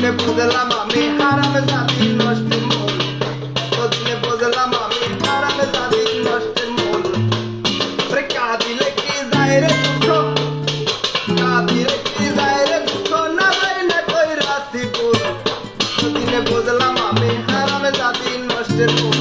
এতদিনে বুঝলাম আমি হারাম জাতি নষ্টের মূল, এতদিনে বুঝলাম আমি হারাম জাতি নষ্টের মূল। কাঁদিলে কি যায় রে দুঃখ, কাঁদিলে কি যায় রে দুঃখ, না যাই না কইরাছি ভুল। এতদিনে বুঝলাম আমি হারাম জাতি নষ্টের মূল।